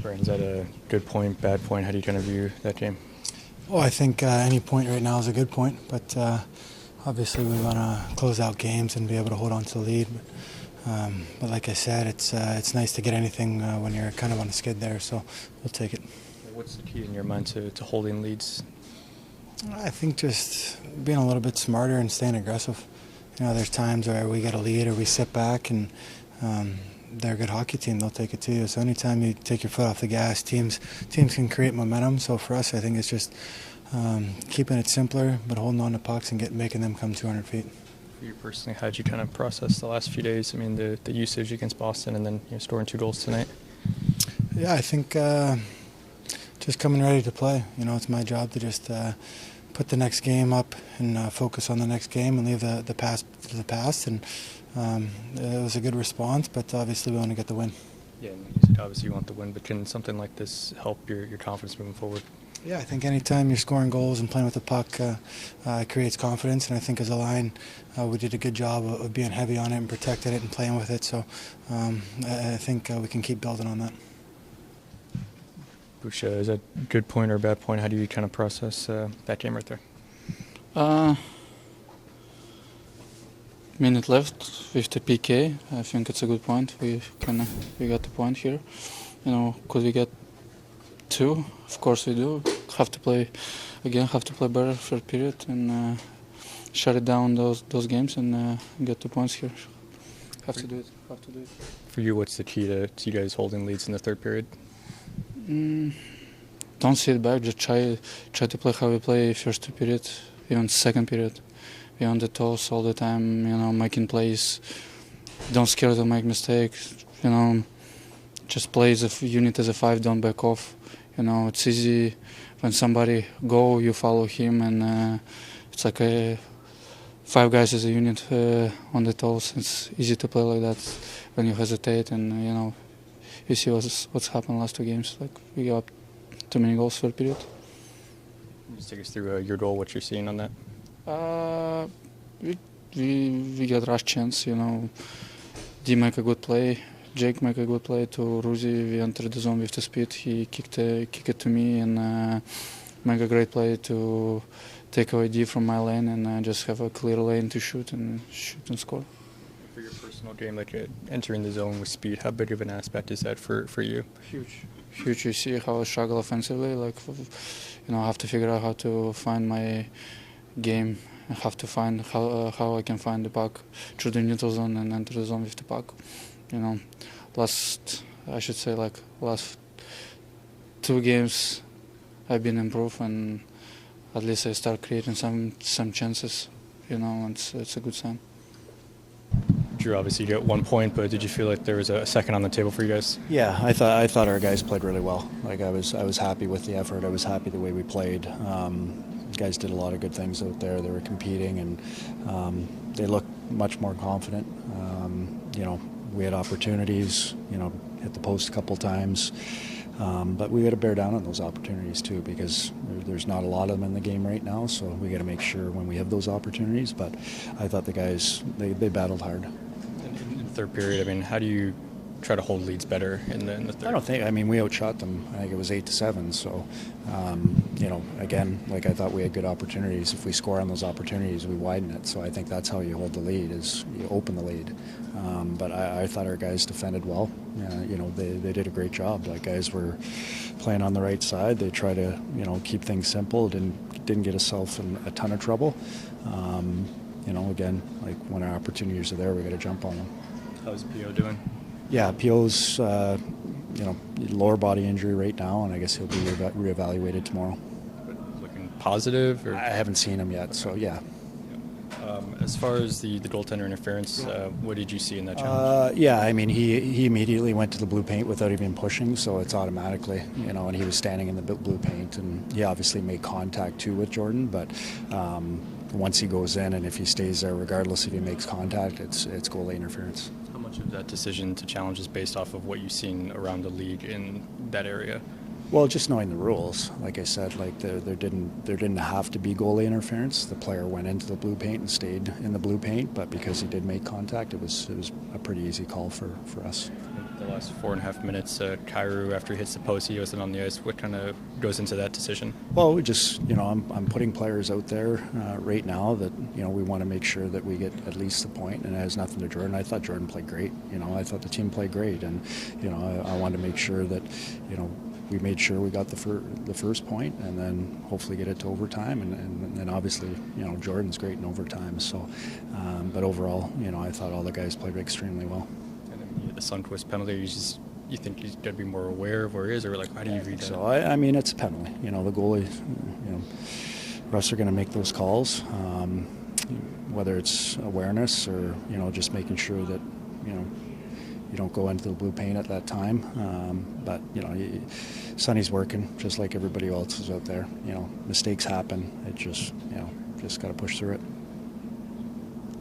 Brandon, is that a good point, bad point? How do you kind of view that game? Well, I think any point right now is a good point, but obviously we want to close out games and be able to hold on to the lead. But like I said, it's nice to get anything when you're kind of on a skid there, so we'll take it. What's the key in your mind to holding leads? I think just being a little bit smarter and staying aggressive. You know, there's times where we get a lead or we sit back, and they're a good hockey team. They'll take it to you. So anytime you take your foot off the gas, teams can create momentum. So for us, I think it's just keeping it simpler, but holding on to pucks and making them come 200 feet. For you personally, how did you kind of process the last few days? I mean, the usage against Boston and then scoring 2 goals tonight. Yeah, I think just coming ready to play. You know, it's my job to just put the next game up and focus on the next game and leave the past to the past. And it was a good response, but obviously we want to get the win. Yeah, and you said obviously you want the win, but can something like this help your confidence moving forward? Yeah, I think anytime you're scoring goals and playing with the puck, it creates confidence. And I think as a line, we did a good job of being heavy on it and protecting it and playing with it. So I think we can keep building on that. Bush, is that a good point or a bad point? How do you kind of process that game right there? Minute left with the PK. I think it's a good point. We got the point here. You know, could we get 2? Of course we do. Have to play better third period and shut it down those games and get 2 points here. Have to do it. For you, what's the key to you guys holding leads in the third period? Don't sit back. Just try to play how we play first 2 periods, even second period. Be on the toes all the time. You know, making plays. Don't scare to make mistakes. You know, just play as a unit, as a 5. Don't back off. You know, it's easy when somebody go, you follow him, and it's like 5 guys as a unit on the toes. It's easy to play like that when you hesitate, and you know, you see what's happened last 2 games. Like we got too many goals third period. Just take us through your goal. What you're seeing on that? We got rush chance. You know, D make a good play. Jake make a good play to Ruzi. We entered the zone with the speed. He kicked it to me and make a great play to take away D from my lane and just have a clear lane to shoot and score. For your personal game, like entering the zone with speed, how big of an aspect is that for you? Huge. You see how I struggle offensively. Like, you know, I have to figure out how to find my game. I have to find how I can find the puck through the neutral zone and enter the zone with the puck. You know, last 2 games I've been improved, and at least I start creating some chances. You know, and it's a good sign. Drew, obviously you got 1 point, but did you feel like there was a second on the table for you guys? Yeah, I thought our guys played really well. Like I was happy with the effort. I was happy the way we played. Guys did a lot of good things out there. They were competing, and they looked much more confident. You know, we had opportunities. You know, hit the post a couple times, but we got to bear down on those opportunities too, because there's not a lot of them in the game right now. So we got to make sure when we have those opportunities. But I thought the guys they battled hard. In the third period, I mean, how do you try to hold leads better in the third? I don't think. I mean, we outshot them. I think it was 8-7. So, you know, again, like I thought we had good opportunities. If we score on those opportunities, we widen it. So I think that's how you hold the lead, is you open the lead. But I thought our guys defended well. You know, they did a great job. Like, guys were playing on the right side. They tried to, you know, keep things simple. Didn't get us in a ton of trouble. You know, again, like when our opportunities are there, we got to jump on them. How's P.O. doing? Yeah, P.O.'s you know, lower body injury right now, and I guess he'll be reevaluated tomorrow. Looking positive? Or? I haven't seen him yet, so yeah. As far as the goaltender interference, what did you see in that challenge? Yeah, I mean, he immediately went to the blue paint without even pushing, so it's automatically, you know, and he was standing in the blue paint, and he obviously made contact too with Jordan, but once he goes in and if he stays there, regardless if he makes contact, it's goalie interference. How much of that decision to challenge is based off of what you've seen around the league in that area? Well, just knowing the rules, like I said, like there didn't have to be goalie interference. The player went into the blue paint and stayed in the blue paint, but because he did make contact, it was a pretty easy call for us. The last 4.5 minutes, Kyrou, after he hits the post, he wasn't on the ice. What kind of goes into that decision? Well, we just, I'm putting players out there right now that, we want to make sure that we get at least the point, and it has nothing to Jordan. I thought Jordan played great. I thought the team played great, and, I wanted to make sure that, we made sure we got the first point, and then hopefully get it to overtime, and then obviously, Jordan's great in overtime. So, but overall, I thought all the guys played extremely well. The Sundqvist penalty, you think he's got to be more aware of where he is, or how do you read that? So I mean, it's a penalty. The goalie, refs are going to make those calls, whether it's awareness or just making sure that you don't go into the blue paint at that time. But Sonny's working just like everybody else is out there. Mistakes happen. It just got to push through it.